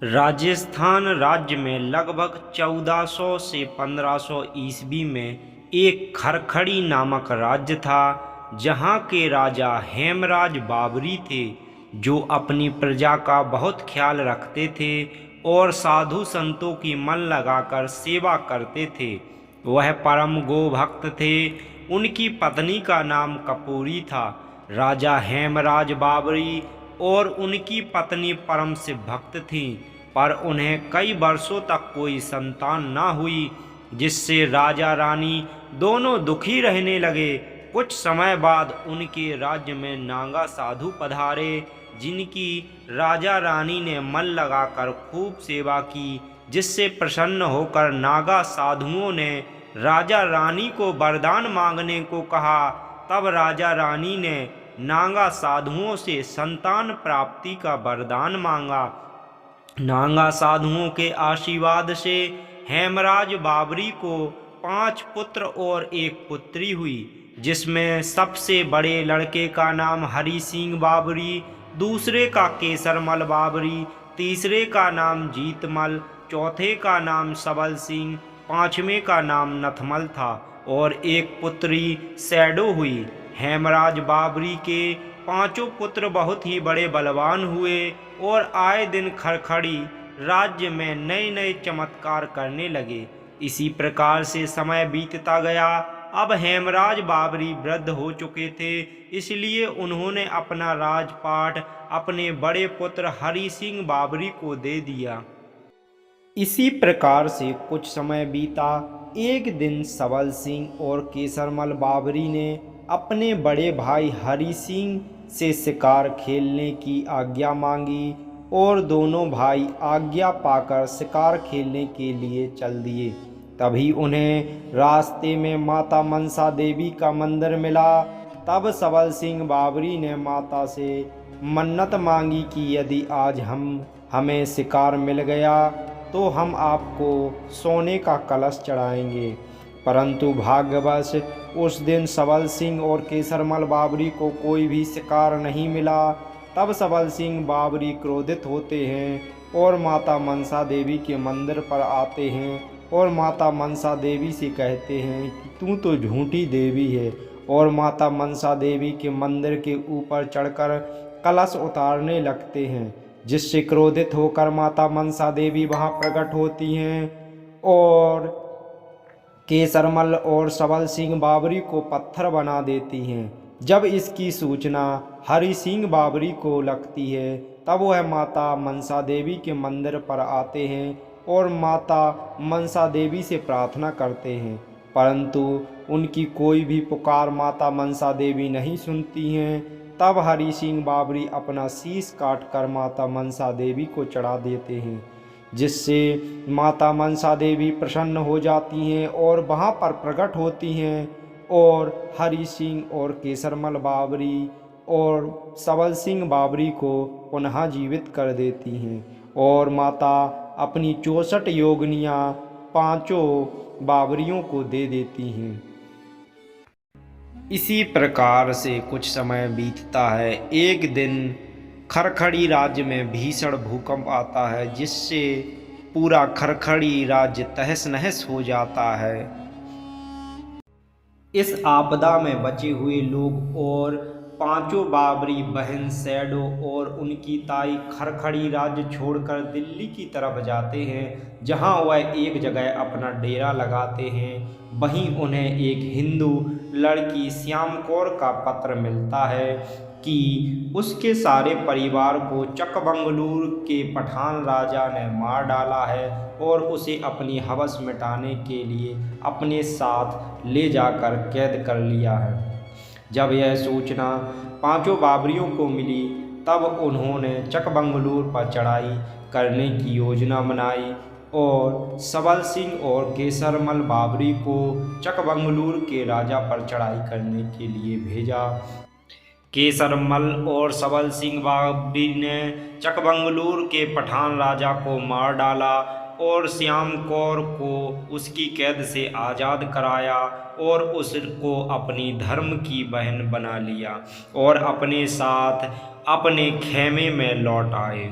राजस्थान राज्य में लगभग 1400 से 1500 ईस्वी में एक खरखड़ी नामक राज्य था, जहाँ के राजा हेमराज बाबरी थे, जो अपनी प्रजा का बहुत ख्याल रखते थे और साधु संतों की मन लगाकर सेवा करते थे। वह परम गोभक्त थे। उनकी पत्नी का नाम कपूरी था। राजा हेमराज बाबरी और उनकी पत्नी परम शिव भक्त थीं, पर उन्हें कई वर्षों तक कोई संतान न हुई, जिससे राजा रानी दोनों दुखी रहने लगे। कुछ समय बाद उनके राज्य में नागा साधु पधारे, जिनकी राजा रानी ने मन लगाकर खूब सेवा की, जिससे प्रसन्न होकर नागा साधुओं ने राजा रानी को वरदान मांगने को कहा। तब राजा रानी ने नागा साधुओं से संतान प्राप्ति का वरदान मांगा। नागा साधुओं के आशीर्वाद से हेमराज बाबरी को 5 पुत्र और 1 पुत्री हुई, जिसमें सबसे बड़े लड़के का नाम हरि सिंह बाबरी, दूसरे का केसरमल बाबरी, तीसरे का नाम जीतमल, चौथे का नाम सबल सिंह, 5वें का नाम नथमल था और 1 पुत्री सैडो हुई। हेमराज बाबरी के 5 पुत्र बहुत ही बड़े बलवान हुए और आए दिन खरखड़ी राज्य में नए नए चमत्कार करने लगे। इसी प्रकार से समय बीतता गया। अब हेमराज बाबरी वृद्ध हो चुके थे, इसलिए उन्होंने अपना राजपाट अपने बड़े पुत्र हरि सिंह बाबरी को दे दिया। इसी प्रकार से कुछ समय बीता। एक दिन सबल सिंह और केसरमल बाबरी ने अपने बड़े भाई हरि सिंह से शिकार खेलने की आज्ञा मांगी और दोनों भाई आज्ञा पाकर शिकार खेलने के लिए चल दिए। तभी उन्हें रास्ते में माता मनसा देवी का मंदिर मिला। तब सबल सिंह बाबरी ने माता से मन्नत मांगी कि यदि आज हमें शिकार मिल गया तो हम आपको सोने का कलश चढ़ाएंगे। परंतु भाग्यवश उस दिन सबल सिंह और केसरमल बाबरी को कोई भी शिकार नहीं मिला। तब सबल सिंह बाबरी क्रोधित होते हैं और माता मनसा देवी के मंदिर पर आते हैं और माता मनसा देवी से कहते हैं कि तू तो झूठी देवी है, और माता मनसा देवी के मंदिर के ऊपर चढ़कर कलश उतारने लगते हैं, जिससे क्रोधित होकर माता मनसा देवी वहां प्रकट होती हैं और केसरमल और सबल सिंह बाबरी को पत्थर बना देती हैं। जब इसकी सूचना हरि सिंह बाबरी को लगती है, तब वह माता मनसा देवी के मंदिर पर आते हैं और माता मनसा देवी से प्रार्थना करते हैं, परंतु उनकी कोई भी पुकार माता मनसा देवी नहीं सुनती हैं। तब हरि सिंह बाबरी अपना शीश काटकर माता मनसा देवी को चढ़ा देते हैं, जिससे माता मनसा देवी प्रसन्न हो जाती हैं और वहाँ पर प्रकट होती हैं और हरि सिंह और केसरमल बाबरी और सबल सिंह बाबरी को पुनः जीवित कर देती हैं और माता अपनी 64 योगनियाँ 5 बाबरियों को दे देती हैं। इसी प्रकार से कुछ समय बीतता है। एक दिन खरखड़ी राज्य में भीषण भूकंप आता है, जिससे पूरा खरखड़ी राज्य तहस नहस हो जाता है। इस आपदा में बचे हुए लोग और 5 बाबरी बहन सैडो और उनकी ताई खरखड़ी राज्य छोड़कर दिल्ली की तरफ जाते हैं, जहां वह एक जगह अपना डेरा लगाते हैं। वहीं उन्हें एक हिंदू लड़की श्याम कौर का पत्र मिलता है कि उसके सारे परिवार को चकबंगलूर के पठान राजा ने मार डाला है और उसे अपनी हवस मिटाने के लिए अपने साथ ले जाकर कैद कर लिया है। जब यह सूचना 5 बाबरियों को मिली, तब उन्होंने चकबंगलूर पर चढ़ाई करने की योजना बनाई और सबल सिंह और केसरमल बाबरी को चकबंगलूर के राजा पर चढ़ाई करने के लिए भेजा। केसरमल और सबल सिंह बाबरी ने चकबंगलूर के पठान राजा को मार डाला और श्याम कौर को उसकी कैद से आज़ाद कराया और उसको अपनी धर्म की बहन बना लिया और अपने साथ अपने खेमे में लौट आए।